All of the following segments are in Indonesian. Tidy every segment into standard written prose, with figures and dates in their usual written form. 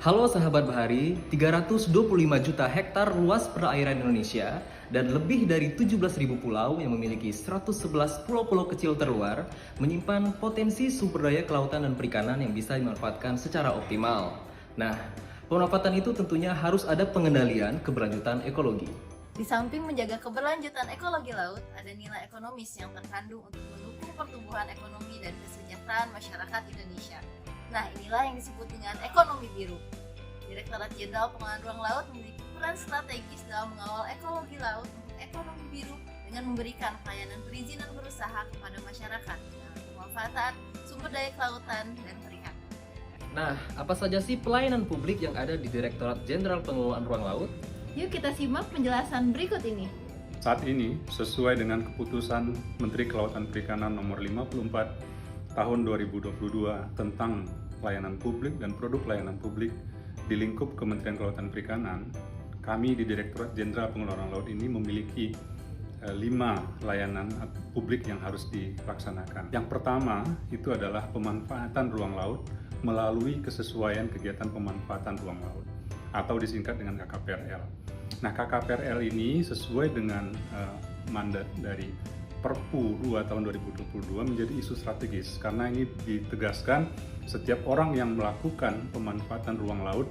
Halo sahabat Bahari, 325 juta hektar luas perairan Indonesia dan lebih dari 17.000 pulau yang memiliki 111 pulau-pulau kecil terluar menyimpan potensi sumber daya kelautan dan perikanan yang bisa dimanfaatkan secara optimal. Nah, pemanfaatan itu tentunya harus ada pengendalian keberlanjutan ekologi. Di samping menjaga keberlanjutan ekologi laut, ada nilai ekonomis yang terkandung untuk mendukung pertumbuhan ekonomi dan kesejahteraan masyarakat Indonesia. Nah, inilah yang disebut dengan ekonomi biru. Direktorat Jenderal Pengelolaan Ruang Laut memiliki peran strategis dalam mengawal ekologi laut untuk ekonomi biru dengan memberikan pelayanan perizinan berusaha kepada masyarakat dalam pemanfaatan sumber daya kelautan dan perikanan. Nah, apa saja sih pelayanan publik yang ada di Direktorat Jenderal Pengelolaan Ruang Laut? Yuk kita simak penjelasan berikut ini. Saat ini, sesuai dengan keputusan Menteri Kelautan Perikanan nomor 54 tahun 2022 tentang pelayanan publik dan produk pelayanan publik di lingkup Kementerian Kelautan Perikanan, kami di Direktorat Jenderal Pengelolaan Laut ini memiliki 5 layanan publik yang harus dilaksanakan. Yang pertama itu adalah pemanfaatan ruang laut melalui kesesuaian kegiatan pemanfaatan ruang laut atau disingkat dengan KKPRL. Nah, KKPRL ini sesuai dengan mandat dari Perpu 2 tahun 2022 menjadi isu strategis karena ini ditegaskan setiap orang yang melakukan pemanfaatan ruang laut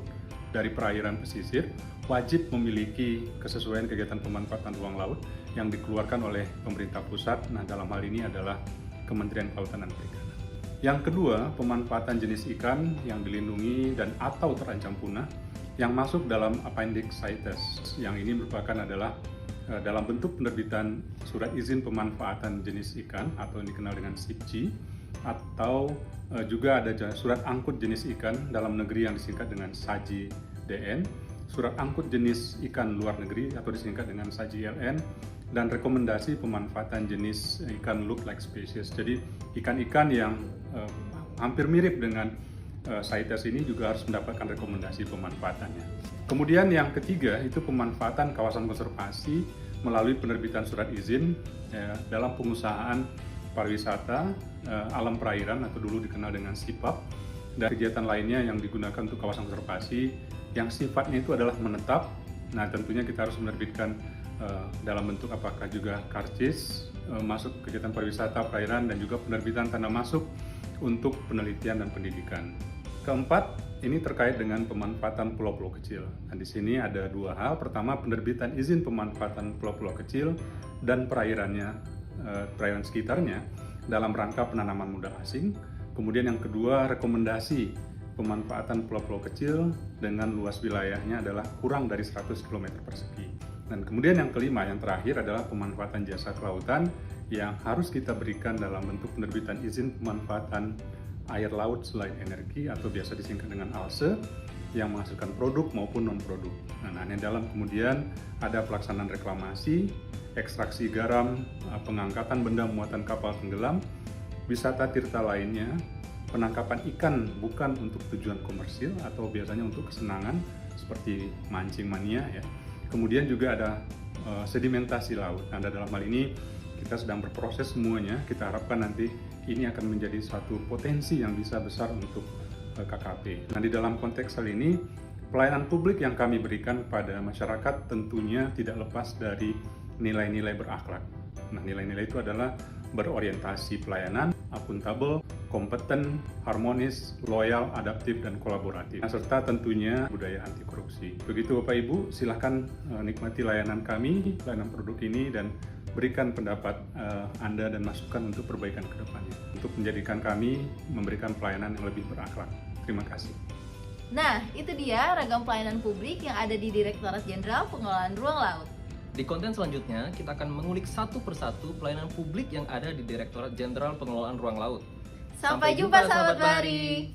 dari perairan pesisir wajib memiliki kesesuaian kegiatan pemanfaatan ruang laut yang dikeluarkan oleh pemerintah pusat. Nah, dalam hal ini adalah Kementerian Kelautan dan Perikanan. Yang kedua, pemanfaatan jenis ikan yang dilindungi dan atau terancam punah yang masuk dalam Appendix CITES. Yang ini merupakan adalah dalam bentuk penerbitan surat izin pemanfaatan jenis ikan atau yang dikenal dengan SIPJI, atau juga ada surat angkut jenis ikan dalam negeri yang disingkat dengan SAJI DN, surat angkut jenis ikan luar negeri atau disingkat dengan SAJI LN, dan rekomendasi pemanfaatan jenis ikan look-like species. Jadi ikan-ikan yang hampir mirip dengan CITES ini juga harus mendapatkan rekomendasi pemanfaatannya. Kemudian yang ketiga itu pemanfaatan kawasan konservasi melalui penerbitan surat izin dalam pengusahaan pariwisata alam perairan atau dulu dikenal dengan SIPAP, dan kegiatan lainnya yang digunakan untuk kawasan konservasi yang sifatnya itu adalah menetap. Nah, tentunya kita harus menerbitkan dalam bentuk apakah juga karcis masuk kegiatan pariwisata perairan dan juga penerbitan tanda masuk untuk penelitian dan pendidikan. Keempat, ini terkait dengan pemanfaatan pulau-pulau kecil. Nah, di sini ada dua hal. Pertama, penerbitan izin pemanfaatan pulau-pulau kecil dan perairan sekitarnya dalam rangka penanaman modal asing. Kemudian yang kedua, rekomendasi pemanfaatan pulau-pulau kecil dengan luas wilayahnya adalah kurang dari 100 km persegi. Dan kemudian yang kelima, yang terakhir adalah pemanfaatan jasa kelautan yang harus kita berikan dalam bentuk penerbitan izin pemanfaatan air laut selain energi atau biasa disingkat dengan ALSE yang menghasilkan produk maupun non-produk. Nah, ini dalam kemudian ada pelaksanaan reklamasi, ekstraksi garam, pengangkatan benda muatan kapal tenggelam, wisata tirta lainnya, penangkapan ikan bukan untuk tujuan komersil atau biasanya untuk kesenangan seperti mancing mania ya. Kemudian juga ada sedimentasi laut. Nah, dalam hal ini kita sedang berproses semuanya. Kita harapkan nanti ini akan menjadi suatu potensi yang bisa besar untuk KKP. Nah, di dalam konteks hal ini, pelayanan publik yang kami berikan pada masyarakat tentunya tidak lepas dari nilai-nilai berakhlak. Nah, nilai-nilai itu adalah berorientasi pelayanan, akuntabel, kompeten, harmonis, loyal, adaptif, dan kolaboratif. Nah, serta tentunya budaya anti korupsi. Begitu Bapak Ibu, silahkan nikmati layanan kami, layanan produk ini, dan berikan pendapat Anda dan masukan untuk perbaikan ke depannya. Untuk menjadikan kami memberikan pelayanan yang lebih berakhlak. Terima kasih. Nah, itu dia ragam pelayanan publik yang ada di Direktorat Jenderal Pengelolaan Ruang Laut. Di konten selanjutnya, kita akan mengulik satu persatu pelayanan publik yang ada di Direktorat Jenderal Pengelolaan Ruang Laut. Sampai jumpa sahabat Bahari.